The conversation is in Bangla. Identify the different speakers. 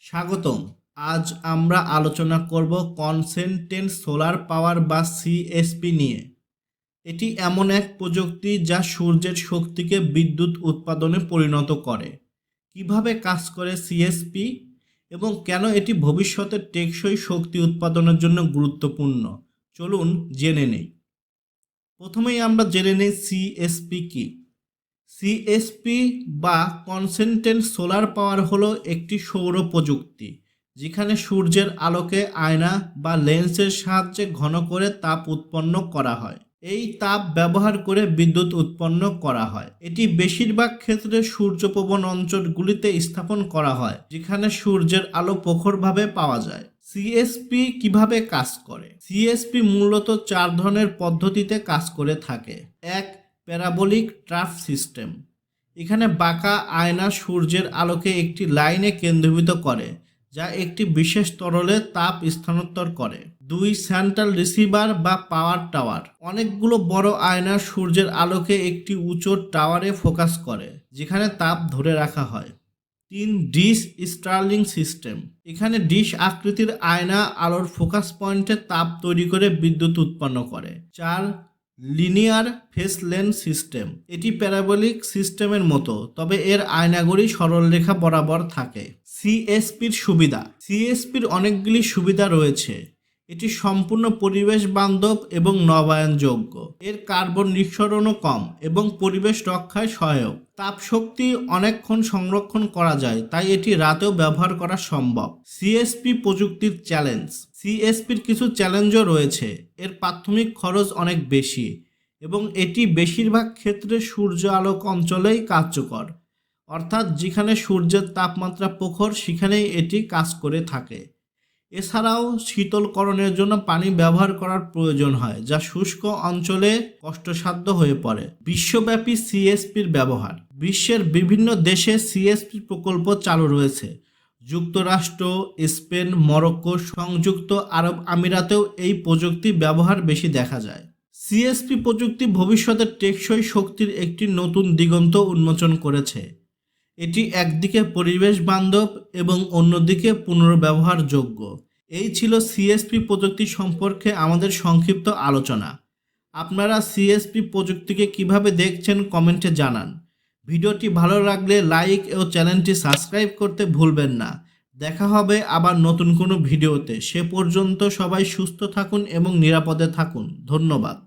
Speaker 1: স্বাগতম। আজ আমরা আলোচনা করব কনসেন্ট্রেট সোলার পাওয়ার বা সিএসপি নিয়ে। এটি এমন এক প্রযুক্তি যা সূর্যের শক্তিকে বিদ্যুৎ উৎপাদনে পরিণত করে। কিভাবে কাজ করে সিএসপি এবং কেন এটি ভবিষ্যতে টেকসই শক্তি উৎপাদনের জন্য গুরুত্বপূর্ণ, চলুন জেনে নেই। প্রথমেই আমরা জেনে নেই সিএসপি কি। সিএসপি বা কনসেন্ট্রেট সোলার পাওয়ার হলো একটি সৌর প্রযুক্তি যেখানে সূর্যের আলোকে আয়না বা লেন্সের সাহায্যে ঘন করে তাপ উৎপন্ন করা হয়। এই তাপ ব্যবহার করে বিদ্যুৎ উৎপন্ন করা হয়। এটি বেশিরভাগ ক্ষেত্রে সূর্যপ্রবণ অঞ্চলগুলিতে স্থাপন করা হয় যেখানে সূর্যের আলো প্রখরভাবে পাওয়া যায়। সিএসপি কিভাবে কাজ করে? সিএসপি মূলত 4 ধরনের পদ্ধতিতে কাজ করে থাকে। এক, প্যারাবোলিক ট্রাফ সিস্টেম। এখানে বাঁকা আয়না সূর্যের আলোকে একটি লাইনে কেন্দ্রীভূত করে যা একটি বিশেষ তরলে তাপ স্থানান্তর করে। 2, সেন্ট্রাল রিসিভার বা পাওয়ার টাওয়ার। অনেকগুলো বড় আয়না সূর্যের আলোকে একটি উঁচু টাওয়ারে ফোকাস করে যেখানে তাপ ধরে রাখা হয়। 3, ডিশ স্টার্লিং সিস্টেম। এখানে ডিশ আকৃতির আয়না আলোর ফোকাস পয়েন্টে তাপ তৈরি করে বিদ্যুৎ উৎপন্ন করে। 4, লিনিয়ার ফেস লেন্স সিস্টেম। এটি প্যারাবোলিক সিস্টেমের মতো, তবে এর আয়নাগুলি সরলরেখা বরাবর থাকে। সিএসপির সুবিধা। সিএসপির অনেকগুলি সুবিধা রয়েছে। এটি সম্পূর্ণ পরিবেশ বান্ধব এবং নবায়নযোগ্য। এর কার্বন নিঃসরণও কম এবং পরিবেশ রক্ষায় সহায়ক। তাপ শক্তি অনেকক্ষণ সংরক্ষণ করা যায়, তাই এটি রাতেও ব্যবহার করা সম্ভব। সিএসপি প্রযুক্তির চ্যালেঞ্জ। সিএসপির কিছু চ্যালেঞ্জও রয়েছে। এর প্রাথমিক খরচ অনেক বেশি এবং এটি বেশিরভাগ ক্ষেত্রে সূর্য আলোক অঞ্চলেই কার্যকর, অর্থাৎ যেখানে সূর্যের তাপমাত্রা প্রখর সেখানেই এটি কাজ করে থাকে। এছাড়াও শীতলকরণের জন্য পানি ব্যবহার করার প্রয়োজন হয়, যা শুষ্ক অঞ্চলে কষ্টসাধ্য হয়ে পড়ে। বিশ্বব্যাপী সিএসপির ব্যবহার। বিশ্বের বিভিন্ন দেশে সিএসপি প্রকল্প চালু রয়েছে। যুক্তরাষ্ট্র, স্পেন, মরক্কো, সংযুক্ত আরব আমিরাতেও এই প্রযুক্তি ব্যবহার বেশি দেখা যায়। সিএসপি প্রযুক্তি ভবিষ্যতের টেকসই শক্তির একটি নতুন দিগন্ত উন্মোচন করেছে। এটি একদিকে পরিবেশ বান্ধব এবং অন্যদিকে পুনর্ব্যবহারযোগ্য। এই ছিল সিএসপি প্রযুক্তি সম্পর্কে আমাদের সংক্ষিপ্ত আলোচনা। আপনারা সিএসপি প্রযুক্তিকে কিভাবে দেখছেন কমেন্টে জানান। ভিডিওটি ভালো লাগলে লাইক ও চ্যানেলটি সাবস্ক্রাইব করতে ভুলবেন না। দেখা হবে আবার নতুন কোনো ভিডিওতে। সে পর্যন্ত সবাই সুস্থ থাকুন এবং নিরাপদে থাকুন। ধন্যবাদ।